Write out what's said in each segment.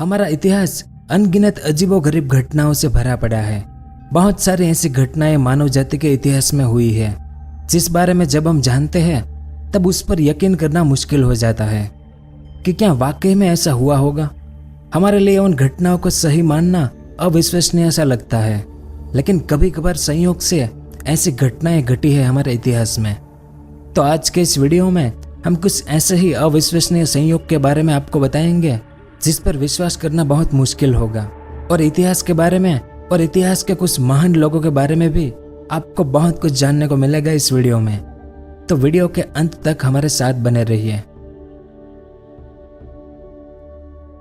हमारा इतिहास अनगिनत अजीबोगरीब घटनाओं से भरा पड़ा है। बहुत सारी ऐसी घटनाएं मानव जाति के इतिहास में हुई है जिस बारे में जब हम जानते हैं तब उस पर यकीन करना मुश्किल हो जाता है कि क्या वाकई में ऐसा हुआ होगा। हमारे लिए उन घटनाओं को सही मानना अविश्वसनीय सा लगता है, लेकिन कभी कभार संयोग से ऐसी घटनाएं घटी है हमारे इतिहास में। तो आज के इस वीडियो में हम कुछ ऐसे ही अविश्वसनीय संयोग के बारे में आपको बताएंगे जिस पर विश्वास करना बहुत मुश्किल होगा, और इतिहास के बारे में और इतिहास के कुछ महान लोगों के बारे में भी आपको बहुत कुछ जानने को मिलेगा इस वीडियो में। तो वीडियो के अंत तक हमारे साथ बने रहिए।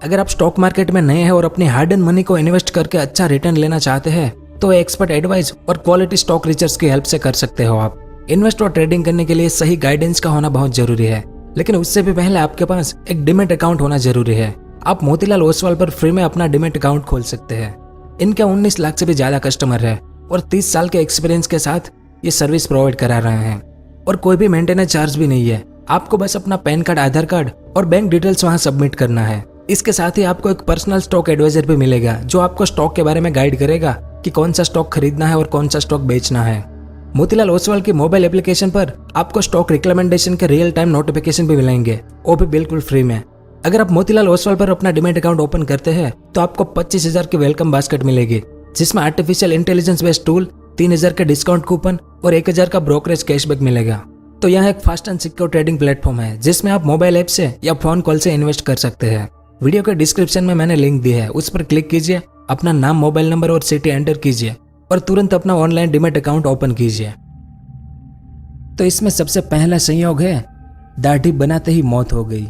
अगर आप स्टॉक मार्केट में नए हैं और अपनी हार्ड एंड मनी को इन्वेस्ट करके अच्छा रिटर्न लेना चाहते हैं तो एक्सपर्ट एडवाइस और क्वालिटी स्टॉक रिसर्च की हेल्प से कर सकते हो। आप इन्वेस्ट और ट्रेडिंग करने के लिए सही गाइडेंस का होना बहुत जरूरी है, लेकिन उससे भी पहले आपके पास एक डिमेट अकाउंट होना जरूरी है। आप मोतीलाल ओसवाल पर फ्री में अपना डिमेट अकाउंट खोल सकते हैं। इनके 19 लाख से भी ज्यादा कस्टमर है और 30 साल के एक्सपीरियंस के साथ ये सर्विस प्रोवाइड करा रहे हैं, और कोई भी मेंटेनेंस चार्ज भी नहीं है। आपको बस अपना पैन कार्ड, आधार कार्ड और बैंक डिटेल्स वहां सबमिट करना है। इसके साथ ही आपको एक पर्सनल स्टॉक एडवाइजर भी मिलेगा जो आपको स्टॉक के बारे में गाइड करेगा कि कौन सा स्टॉक खरीदना है और कौन सा स्टॉक बेचना है। मोतीलाल ओसवाल की मोबाइल एप्लीकेशन पर आपको स्टॉक रिकमेंडेशन के रियल टाइम नोटिफिकेशन भी मिलेंगे, वो भी बिल्कुल फ्री में। अगर आप मोतीलाल ओसवाल पर अपना डिमेट अकाउंट ओपन करते हैं तो आपको 25,000 की वेलकम बास्केट मिलेगी, जिसमें आर्टिफिशियल इंटेलिजेंस बेस्ड टूल, 3,000 के डिस्काउंट कूपन और 1,000 का ब्रोकरेज कैशबैक मिलेगा। तो यह एक fast and secure trading platform है जिसमें आप मोबाइल ऐप से या फोन कॉल से इन्वेस्ट कर सकते हैं। वीडियो के डिस्क्रिप्शन में मैंने लिंक दी है, उस पर क्लिक कीजिए, अपना नाम, मोबाइल नंबर और सिटी एंटर कीजिए और तुरंत अपना ऑनलाइन डिमेट अकाउंट ओपन कीजिए। तो इसमें सबसे पहला संयोग है, दाढ़ी बनाते ही मौत हो गई।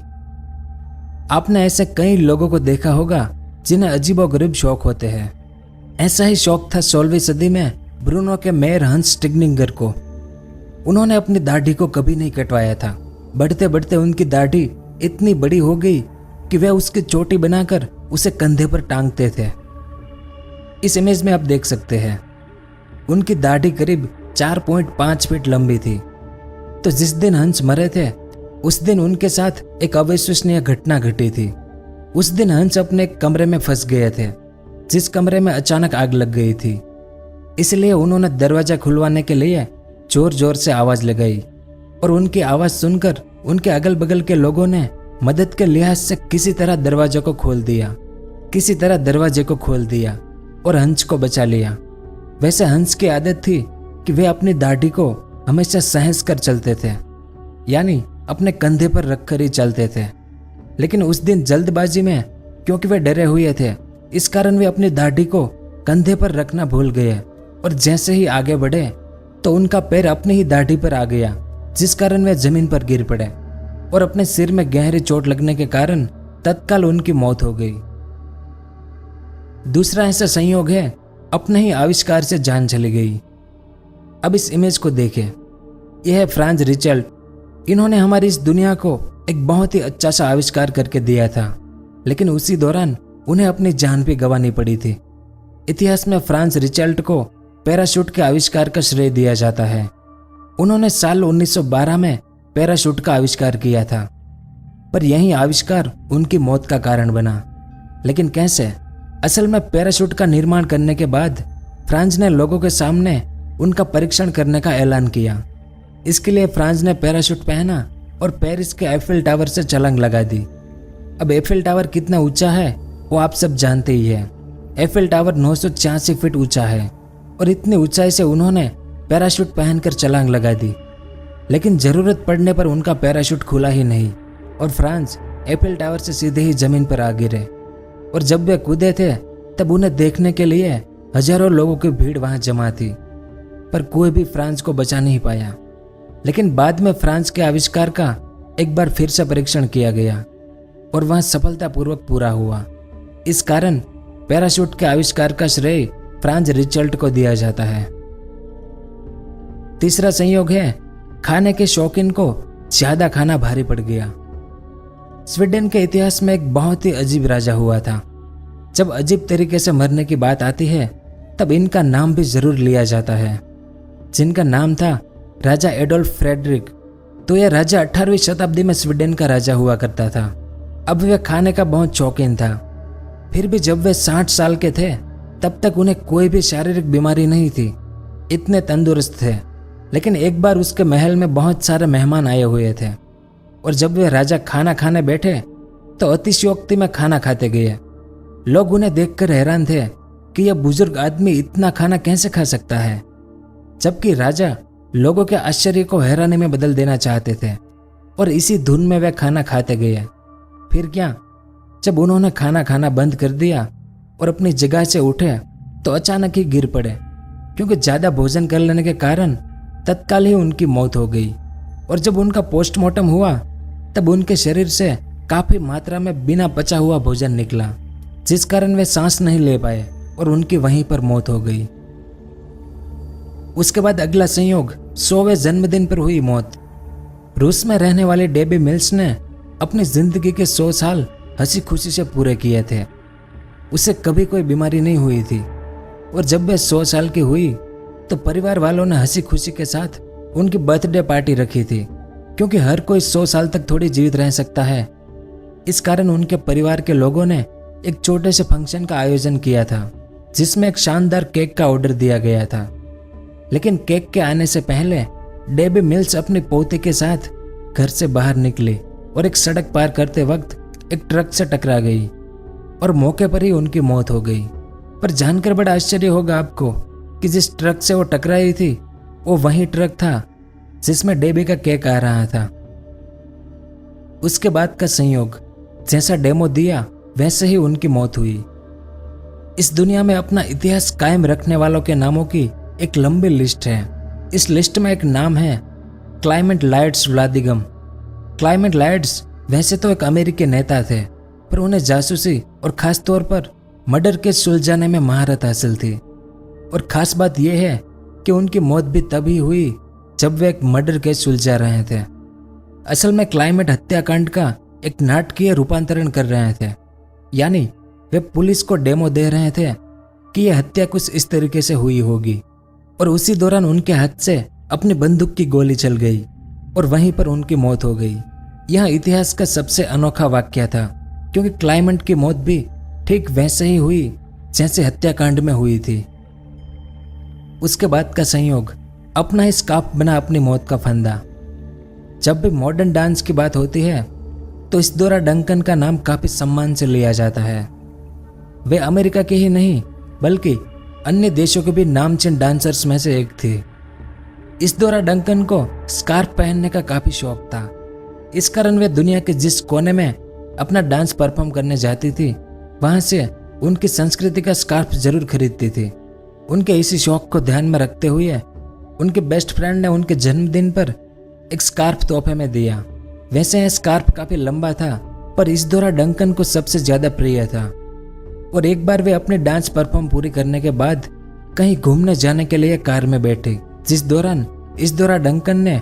आपने ऐसे कई लोगों को देखा होगा जिन्हें अजीबोगरीब शौक होते हैं। ऐसा ही शौक था 16वीं सदी में ब्रूनो के मेयर हंस स्टिग्निंगर को। उन्होंने अपनी दाढ़ी को कभी नहीं कटवाया था। बढ़ते बढ़ते उनकी दाढ़ी इतनी बड़ी हो गई कि वे उसकी चोटी बनाकर उसे कंधे पर टांगते थे। इस इमेज में आप देख सकते हैं उनकी दाढ़ी करीब 4.5 फीट लंबी थी। तो जिस दिन हंस मरे थे उस दिन उनके साथ एक अविश्वसनीय घटना घटी थी। उस दिन हंस अपने एक कमरे में फंस गए थे, जिस कमरे में अचानक आग लग गई थी। इसलिए उन्होंने दरवाजा खुलवाने के लिए जोर जोर से आवाज लगाई, और उनकी आवाज सुनकर उनके अगल बगल के लोगों ने मदद के लिहाज से किसी तरह दरवाजे को खोल दिया और हंस को बचा लिया। वैसे हंस की आदत थी कि वे अपनी दाढ़ी को हमेशा सहस कर चलते थे, यानी अपने कंधे पर रखकर ही चलते थे। लेकिन उस दिन जल्दबाजी में, क्योंकि वे डरे हुए थे, इस कारण वे अपनी दाढ़ी को कंधे पर रखना भूल गए, और जैसे ही आगे बढ़े तो उनका पैर अपनी ही दाढ़ी पर आ गया, जिस कारण वे जमीन पर गिर पड़े और अपने सिर में गहरी चोट लगने के कारण तत्काल उनकी मौत हो गई। दूसरा ऐसा संयोग है, अपने ही आविष्कार से जान चली गई। अब इस इमेज को देखें, यह है फ्रांज रिचर्ड। इन्होंने हमारी इस दुनिया को एक बहुत ही अच्छा सा आविष्कार करके दिया था, लेकिन उसी दौरान उन्हें अपनी जान भी गंवानी पड़ी थी। इतिहास में फ्रांज रिचर्ड को पैराशूट के आविष्कार का श्रेय दिया जाता है। उन्होंने साल 1912 में पैराशूट का आविष्कार किया था, पर यही आविष्कार उनकी मौत का कारण बना। लेकिन कैसे? असल में पैराशूट का निर्माण करने के बाद फ्रांज ने लोगों के सामने उनका परीक्षण करने का ऐलान किया। इसके लिए फ्रांज ने पैराशूट पहना और पेरिस के एफिल टावर से छलांग लगा दी। अब एफिल टावर कितना ऊंचा है वो आप सब जानते ही है। एफिल टावर 986 फीट ऊंचा है, और इतनी ऊंचाई से उन्होंने पैराशूट पहनकर छलांग लगा दी। लेकिन जरूरत पड़ने पर उनका पैराशूट खुला ही नहीं, और फ्रांज एफिल टावर से सीधे ही जमीन पर आ गिरे। और जब वे कूदे थे तब उन्हें देखने के लिए हजारों लोगों की भीड़ वहां जमा थी, पर कोई भी फ्रांज को बचा नहीं पाया। लेकिन बाद में फ्रांज के आविष्कार का एक बार फिर से परीक्षण किया गया और वह सफलतापूर्वक पूरा हुआ। इस कारण पैराशूट के आविष्कार का श्रेय फ्रांज रिचर्ड को दिया जाता है। तीसरा संयोग है, खाने के शौकीन को ज्यादा खाना भारी पड़ गया। स्वीडन के इतिहास में एक बहुत ही अजीब राजा हुआ था। जब अजीब तरीके से मरने की बात आती है तब इनका नाम भी जरूर लिया जाता है, जिनका नाम था राजा एडोल्फ फ्रेडरिक। तो यह राजा 18वीं शताब्दी में स्वीडन का राजा हुआ करता था। अब वह खाने का बहुत शौकीन था। फिर भी जब वे 60 साल के थे तब तक उन्हें कोई भी शारीरिक बीमारी नहीं थी, इतने तंदुरुस्त थे। लेकिन एक बार उसके महल में बहुत सारे मेहमान आए हुए थे और जब वे राजा खाना खाने बैठे तो अतिशयोक्ति में खाना खाते गए। लोग उन्हें देखकर हैरान थे कि यह बुजुर्ग आदमी इतना खाना कैसे खा सकता है, जबकि राजा लोगों के आश्चर्य को हैरानी में बदल देना चाहते थे और इसी धुन में वे खाना खाते गए। फिर क्या, जब उन्होंने खाना खाना बंद कर दिया और अपनी जगह से उठे तो अचानक ही गिर पड़े, क्योंकि ज़्यादा भोजन कर लेने के कारण तत्काल ही उनकी मौत हो गई। और जब उनका पोस्टमार्टम हुआ तब उनके शरीर से काफ़ी मात्रा में बिना पचा हुआ भोजन निकला, जिस कारण वे सांस नहीं ले पाए और उनकी वहीं पर मौत हो गई। उसके बाद अगला संयोग 100वें जन्मदिन पर हुई मौत। रूस में रहने वाले डेबी मिल्स ने अपनी जिंदगी के 100 साल हंसी खुशी से पूरे किए थे। उसे कभी कोई बीमारी नहीं हुई थी और जब वे 100 साल की हुई तो परिवार वालों ने हंसी खुशी के साथ उनकी बर्थडे पार्टी रखी थी, क्योंकि हर कोई 100 साल तक थोड़ी जीवित रह सकता है। इस कारण उनके परिवार के लोगों ने एक छोटे से फंक्शन का आयोजन किया था, जिसमें एक शानदार केक का ऑर्डर दिया गया था। लेकिन केक के आने से पहले डेबी मिल्स अपनी पोती के साथ घर से बाहर निकली और एक सड़क पार करते वक्त एक ट्रक से टकरा गई और मौके पर ही उनकी मौत हो गई। पर जानकर बड़ा आश्चर्य होगा आपको कि जिस ट्रक से वो टकराई थी वो वही ट्रक था जिसमें डेबी का केक आ रहा था। उसके बाद का संयोग, जैसा डेमो दिया वैसे ही उनकी मौत हुई। इस दुनिया में अपना इतिहास कायम रखने वालों के नामों की एक लंबी लिस्ट है। इस लिस्ट में एक नाम है क्लाइमेट लाइड्स व्लादिगम। क्लाइमेट लाइड्स वैसे तो एक अमेरिकी नेता थे, पर उन्हें जासूसी और खास तौर पर मर्डर केस सुलझाने में महारत हासिल थी। और खास बात यह है कि उनकी मौत भी तभी हुई जब वे एक मर्डर केस सुलझा रहे थे। असल में क्लाइमेट हत्याकांड का एक नाटकीय रूपांतरण कर रहे थे, यानी वे पुलिस को डेमो दे रहे थे कि यह हत्या कुछ इस तरीके से हुई होगी। और उसी दौरान उनके हाथ से अपनी बंदूक की गोली चल गई और वहीं पर उनकी मौत हो गई। यह इतिहास का सबसे अनोखा वाकया था, क्योंकि क्लाइमेट की मौत भी ठीक वैसे ही हुई जैसे हत्याकांड में हुई थी। उसके बाद का संयोग, अपना ही स्कार्फ बना अपनी मौत का फंदा। जब भी मॉडर्न डांस की बात होती है तो इस दौरा डंकन का नाम काफी सम्मान से लिया जाता है। वे अमेरिका के ही नहीं बल्कि अन्य देशों के भी नामचीन डांसर्स में से एक थी। इस दौरा डंकन को स्कार्फ पहनने का काफी शौक था। इस कारण वे दुनिया के जिस कोने में अपना डांस परफॉर्म करने जाती थी वहां से उनकी संस्कृति का स्कार्फ जरूर खरीदती थी। उनके इसी शौक को ध्यान में रखते हुए उनके बेस्ट फ्रेंड ने उनके जन्मदिन पर एक स्कार्फ तोहफे में दिया। वैसे यह स्कार्फ काफी लंबा था, पर इस दौरा डंकन को सबसे ज्यादा प्रिय था। और एक बार वे अपने डांस परफॉर्म पूरी करने के बाद कहीं घूमने जाने के लिए कार में बैठे, जिस दौरान इस दौरा डंकन ने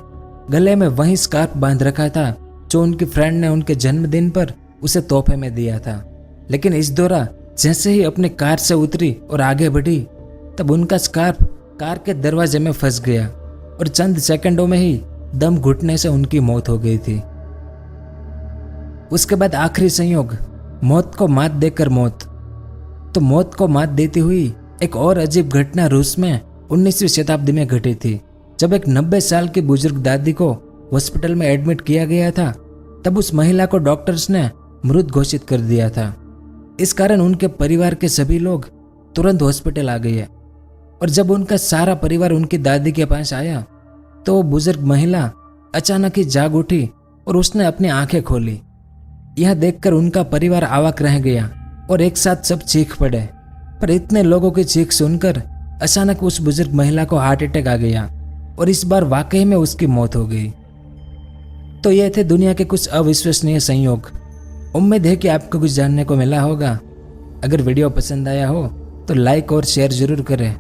गले में वही स्कार्फ बांध रखा था जो उनकी फ्रेंड ने उनके जन्मदिन पर उसे तोहफे में दिया था। लेकिन इस दौरा जैसे ही अपनी कार से उतरी और आगे बढ़ी तब उनका स्कार्फ कार के दरवाजे में फंस गया और चंद सेकंडों में ही दम घुटने से उनकी मौत हो गई थी। उसके बाद आखिरी संयोग, मौत को मात देकर मौत। तो मौत को मात देती हुई एक और अजीब घटना रूस में 19वीं शताब्दी में घटी थी। जब एक 90 साल की बुजुर्ग दादी को हॉस्पिटल में एडमिट किया गया था तब उस महिला को डॉक्टर्स ने मृत घोषित कर दिया था। इस कारण उनके परिवार के सभी लोग तुरंत हॉस्पिटल आ गए और जब उनका सारा परिवार उनकी दादी के पास आया तो वो बुजुर्ग महिला अचानक ही जाग उठी और उसने अपनी आंखें खोली। यह देखकर उनका परिवार अवाक रह गया और एक साथ सब चीख पड़े। पर इतने लोगों की चीख सुनकर अचानक उस बुजुर्ग महिला को हार्ट अटैक आ गया और इस बार वाकई में उसकी मौत हो गई। तो ये थे दुनिया के कुछ अविश्वसनीय संयोग। उम्मीद है कि आपको कुछ जानने को मिला होगा। अगर वीडियो पसंद आया हो तो लाइक और शेयर जरूर करें।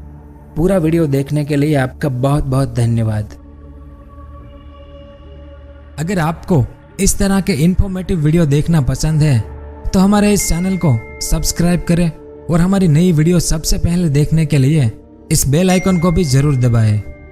पूरा वीडियो देखने के लिए आपका बहुत बहुत धन्यवाद। अगर आपको इस तरह के इन्फॉर्मेटिव वीडियो देखना पसंद है तो हमारे इस चैनल को सब्सक्राइब करें और हमारी नई वीडियो सबसे पहले देखने के लिए इस बेल आइकन को भी जरूर दबाएं।